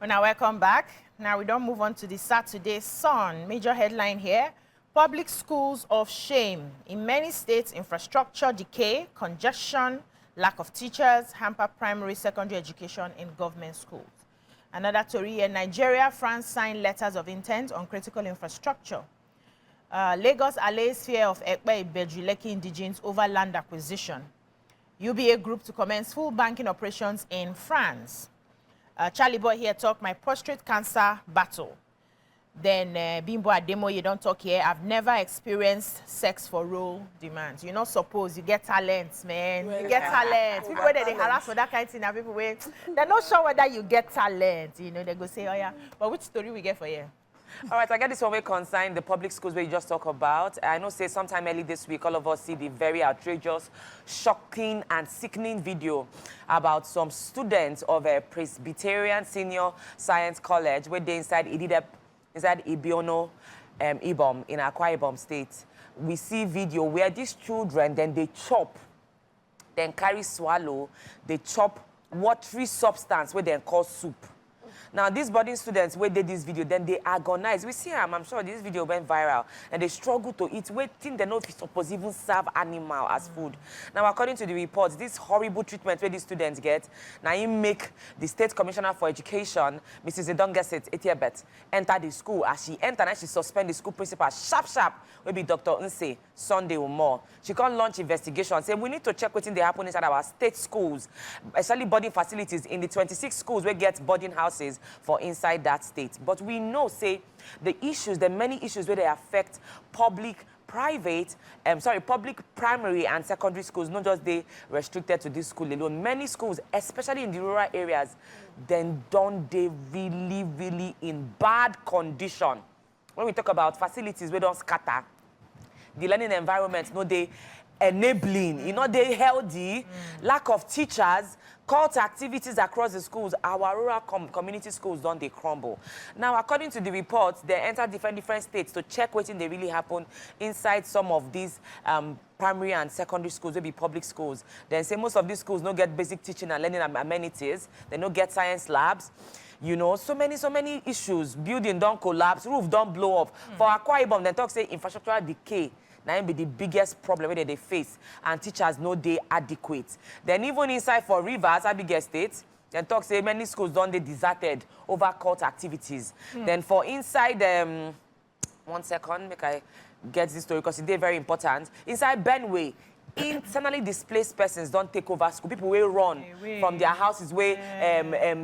Now, welcome back. Now, we don't move on to the Saturday Sun. Major headline here. Public schools of shame. In many states, infrastructure decay, congestion, lack of teachers, hamper primary, secondary education in government schools. Another story here. Nigeria, France signed letters of intent on critical infrastructure. Lagos allays fear of Ekpe-Ibejuleki indigenes over land acquisition. UBA group to commence full banking operations in France. Charly Boy here talk my prostate cancer battle. Then Bimbo Ademo, you don't talk here. I've never experienced sex for role demands. You're not supposed you get talents, man. You get talent. People that they harass for that kind of thing, and people wait. They're not sure whether you get talent. You know, they go say, oh yeah. But which story we get for you? All right, I get this one way concerned the public schools where you just talk about. I know say sometime early this week, all of us see the very outrageous, shocking and sickening video about some students of a Presbyterian Senior Science College where they inside Ibiono, Ibom in Akwa Ibom State. We see video where these children, then they chop, then carry swallow, they chop watery substance where they call soup. Now, these boarding students, where they did this video, then they agonize. We see them, I'm sure this video went viral, and they struggle to eat, waiting they know if it's supposed to even serve animal as food. Now, according to the reports, this horrible treatment where these students get, now you make the State Commissioner for Education, Mrs. Edongeset Etiebet, enter the school. As she entered, and she suspend the school principal, sharp, will be Dr. Nse, Sunday or more. She can't launch investigation, say we need to check what's happen inside our state schools, especially boarding facilities in the 26 schools where get boarding houses for inside that state. But we know, say, the many issues where they affect public primary and secondary schools, not just they restricted to this school alone. Many schools, especially in the rural areas, then don't they really in bad condition. When we talk about facilities, we don't scatter. The learning environment, no, they enabling, you know, they healthy, lack of teachers, call to activities across the schools. Our rural community schools don't they crumble. Now, according to the reports, they enter different states to check what they really happen inside some of these primary and secondary schools, maybe public schools. Then say most of these schools don't get basic teaching and learning amenities. They don't get science labs. You know, so many issues. Building don't collapse, roof don't blow up. For Akwa Ibom, they talk say infrastructural decay. Now be the biggest problem that they face, and teachers know they adequate. Then even inside for Rivers, Abigail State, then talk say many schools don't they deserted over cult activities. Then for inside 1 second, make I get this story because it's very important. Inside Benway, internally displaced persons don't take over school. People will run from their houses where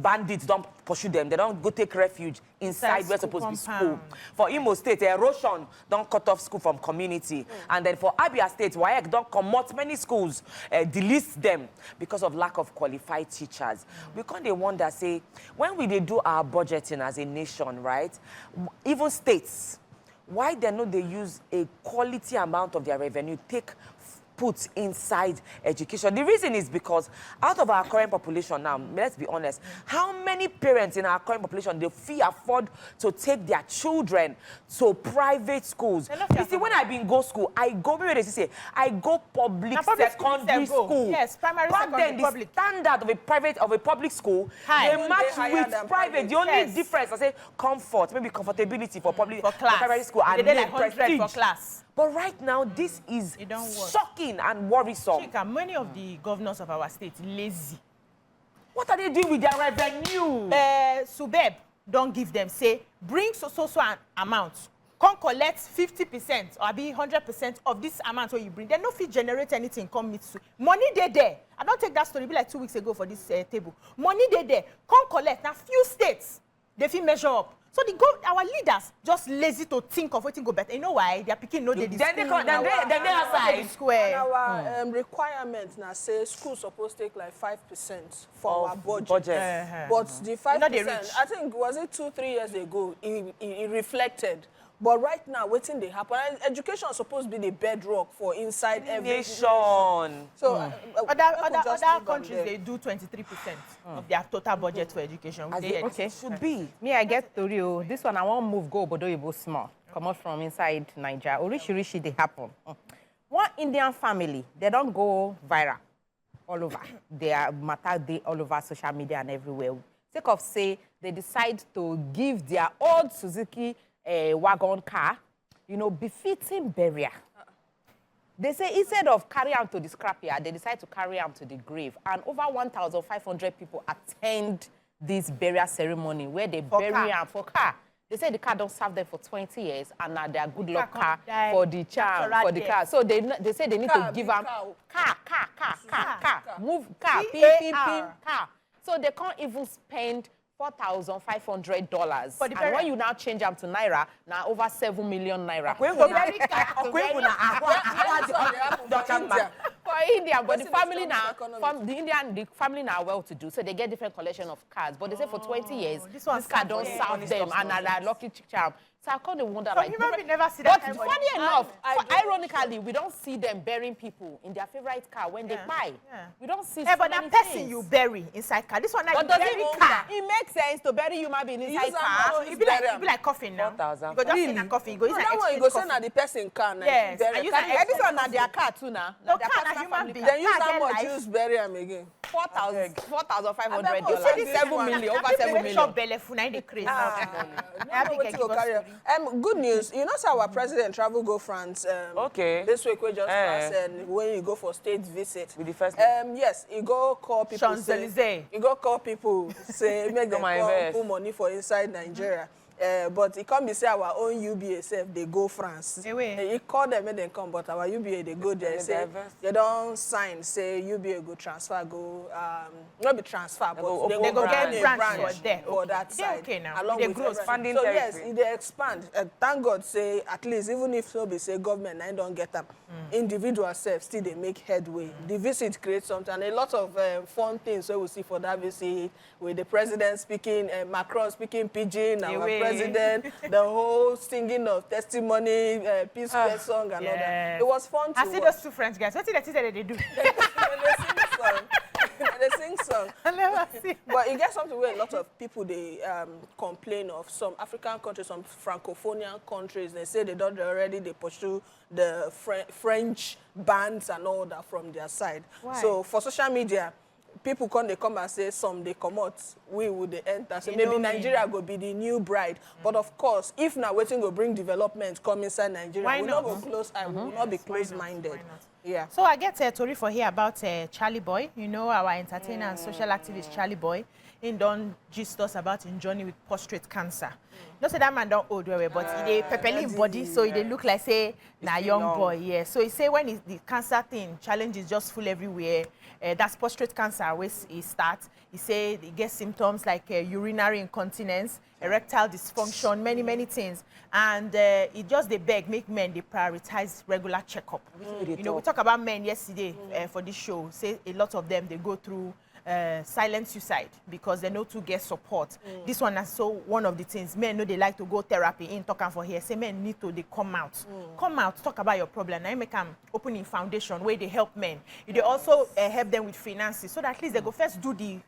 bandits don't pursue them. They don't go take refuge inside where supposed to be school. For Imo State, erosion don't cut off school from community. And then for Abia State, WAEC don't commot many schools, delist them because of lack of qualified teachers. We can't wonder, say, when we do our budgeting as a nation, right? Even states, why they know they use a quality amount of their revenue put inside education? The reason is because out of our current population now, let's be honest, how many parents in our current population they afford to take their children to private schools? You see, when I been go school, I go public secondary school. Yes, primary, back secondary, then, the public standard of a public school, they match with private. The only difference, I say, comfort, maybe comfortability for public for class. Primary school, and they like 100 for class. But right now, this is shocking and worrisome. Chika, many of the governors of our state lazy. What are they doing with their revenue? Subeb don't give them, say, bring so an amount. Come collect 50% or be 100% of this amount where you bring. They no fit generate anything, come meet you. Money they there. I don't take that story, be like 2 weeks ago for this table. Money they there. Come collect. Now, few states, they fit measure up. So our leaders just lazy to think of what go better. You know why? Their picking know they then they outside. Our requirement now says schools supposed to take like 5% for our budget. But the 5%, I think, was it 2-3 years ago, it reflected. But right now, waiting they happen. Education is supposed to be the bedrock for inside every nation. So other countries they do 23% of their total budget for education. Okay, should be. Me, I get to you. This one I won't move go, but do small. Come out from inside Nigeria. Orishi they happen. One Indian family, they don't go viral all over. Their matter they all over social media and everywhere. sake of say they decide to give their old Suzuki wagon car, you know, befitting burial. They say instead of carry them to the scrapyard, they decide to carry them to the grave. And over 1,500 people attend this burial ceremony where they bury them for car. They say the car don't serve them for 20 years, and now they are good luck car for the charm, for the car. So they say they need to give them car, move car, pim, car. So they can't even spend $4,500. And when you now change them to Naira, now over 7 million Naira. For India, but the family now, the family now well-to-do, so they get different collection of cars. But they say for 20 years, this car don't serve them, and they're lucky charm. So I kind of wonder, like, never see that. But funny enough, ironically, we don't see them burying people in their favorite car when they buy. We don't see. But that person you bury inside car, this one like bury car. It makes sense to bury human being inside car. It be like coffin now. 4,000. You go just in a coffin. You go inside. That one you go send at the person car now. Yes. This one at their car too now. No car na human being. Then use how much use bury them again. $4,500. 7 million, over 7 million. Shop belle full na the craze. Good news. You know, so our president travel go France. This week we just passed, and when you go for state visit. With the first. Yes, you go call people. Champs-Élysées. You go call people. Say make them come put money for inside Nigeria. But it can't be say our own UBA self they go France. You call them when they come, but our UBA they go there. Say they don't sign. Say UBA go transfer go not be transfer, but they go get a branch for that side. Okay now. Along with expanding so territory. yes, they expand. Thank God say at least even if so be say government I don't get them. Individual self still they make headway. The visit creates something, and a lot of fun things we will see for that visit with the president speaking, Macron speaking pidgin, our president, the whole singing of testimony, peace prayer song and all that. It was fun to I see those two French guys. What did they do? They sing song. I never see. But it gets something where a lot of people they complain of some African countries, some Francophonian countries. They say they don't already they pursue the French bands and all that from their side. Why? So for social media, people they come and say some they come out, we would they enter. So maybe Nigeria go be the new bride. But of course, if now waiting go bring development come inside Nigeria, we not go close. I will not be close-minded. Yeah. So I get a story for here about Charly Boy. You know, our entertainer and social activist Charly Boy. He done gist us about his journey with prostate cancer. Not say that man don't old way, but he pepperly in body, so he look like say na young boy. Yeah. So he say when the cancer thing challenge is just full everywhere. That's prostate cancer where he starts. He say he gets symptoms like urinary incontinence, erectile dysfunction, many things. And he just they beg make men they prioritize regular checkup. You know, we talked about men yesterday for this show. Say a lot of them they go through silent suicide because they know to get support. This one is so one of the things men know they like to go therapy in talking for here. Say men need to they come out, talk about your problem. Now you make them opening foundation where they help men. They also help them with finances so that at least they go first do the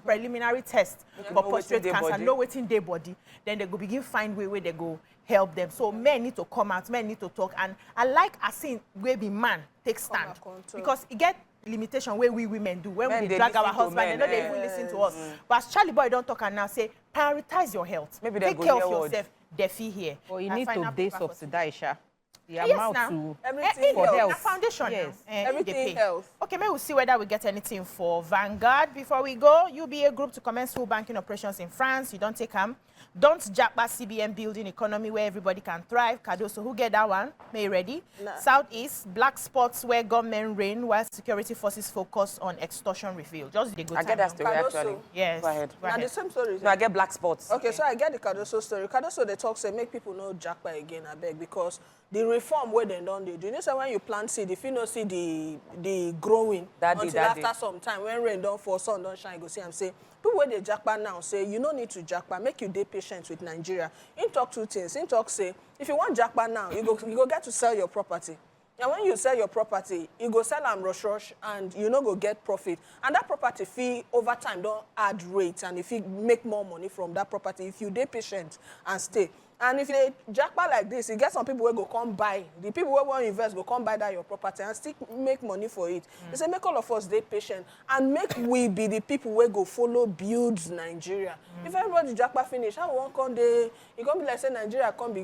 preliminary test for prostate cancer, know what's in their body. Then they go begin find where they go help them. So men need to come out, men need to talk. And I like I seen where the man take stand because it get limitation where we women do when we drag our husband, they know they even listen to us. But as Charly Boy don't talk and now say prioritize your health. Maybe take care of yourself. Defi here. Or you need to be subsidized. The amount to everything for health. Foundation. Yes. Everything health. Okay, maybe we'll see whether we get anything for Vanguard before we go. UBA Group to commence full banking operations in France. You don't take them. Don't japa CBN building economy where everybody can thrive. Cardoso, who get that one? May you ready? Nah. Southeast, black spots where government reign while security forces focus on extortion reveal. Just the good I get that story actually. Yes. Go ahead. Now the same story. No, I get black spots. Okay, so I get the Cardoso story. Cardoso they talk say make people know japa again, I beg, because the reform where they don't do. You know, so when you plant seed, if you don't see the growing until after some time when rain don't fall, sun don't shine, you go see and say people where they japa now say you don't need to japa, make you day patient with Nigeria. In talk two things. In talk say if you want japa now, you go get to sell your property. And when you sell your property, you go sell them rush, and you no go get profit. And that property fee over time don't add rates, and if you make more money from that property, if you dey patient and stay. And if you jackpot like this, you get some people who go come buy. The people who want to invest go come buy that your property and still make money for it. They say make all of us dey patient and make we be the people who go follow build Nigeria. If everybody jackpot finish, how we won't come dey? It can't be like say Nigeria can't be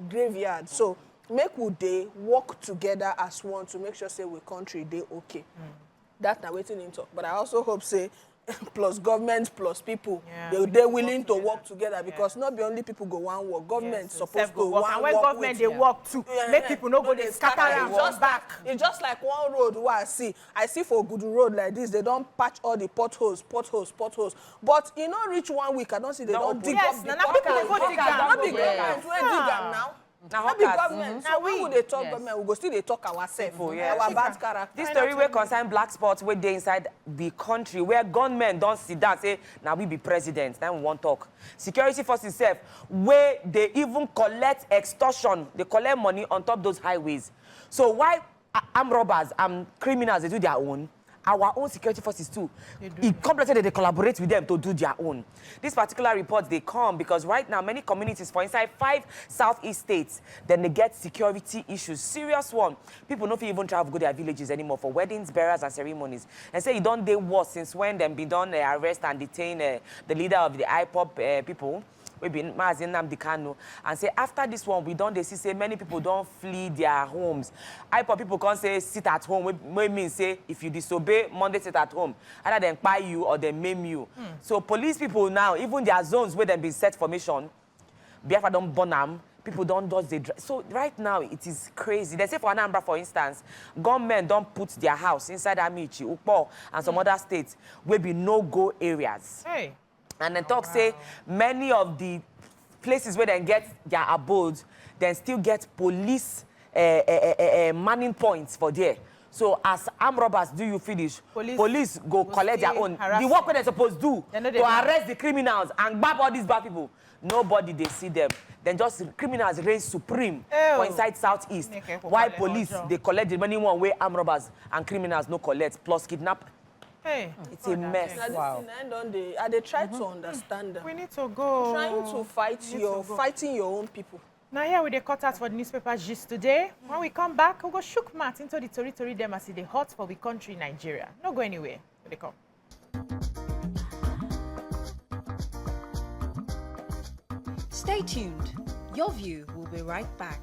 graveyard. So make we dey work together as one to make sure say we country dey okay. That's not waiting in talk. But I also hope say plus government plus people, they're willing to work together because not be only people go one work. Government supposed to work. And when government they work too, make people no go they scatter and walk back. It's just like one road where I see for good road like this, they don't patch all the potholes. But you know, reach 1 week, I don't see they don't dig up the potholes. Not be government where dig them now. Not be government. So when would they talk government? We go still they talk ourselves. Our bad character. This story will concern black spots where they inside the country where gunmen don't sit down say now we be president. Then we won't talk. Security forces itself where they even collect extortion. They collect money on top those highways. So why armed robbers and criminals they do their own? Our own security forces too. It completely they collaborate with them to do their own. These particular reports, they come because right now, many communities, for inside 5 southeast states, then they get security issues. Serious one. People don't even travel to their villages anymore for weddings, burials, and ceremonies. And say, you don't they worse since when them be done arrest and detain the leader of the IPOP people. We been Mazin Namdekano and say after this one we don't they see say many people don't flee their homes. IPOP people can't say sit at home. We mean say if you disobey Monday sit at home, either they buy you or they maim you. So police people now even their zones where they been set formation, Biafra don't burn them. People don't dodge the so right now it is crazy. They say for Anambra, for instance, gunmen don't put their house inside Amici, Ukpo, and some other states where be no-go areas. Hey. And then talk say many of the places where they get their abodes, then still get police manning points for there. So as armed robbers do you finish, police go collect their own. The work they're supposed to do to arrest the criminals and grab all these bad people. Nobody they see them. Then just criminals reign supreme for inside southeast. Why police they collect the money one way armed robbers and criminals no collect plus kidnap. Hey, it's a mess. Wow. They try to understand them. We need to go. Trying to fighting your own people. Now here we the cut out for the newspaper gist today. When we come back, we'll go shook mat into the territory them as the hot for the country Nigeria. No go anywhere. Here they come. Stay tuned. Your View will be right back.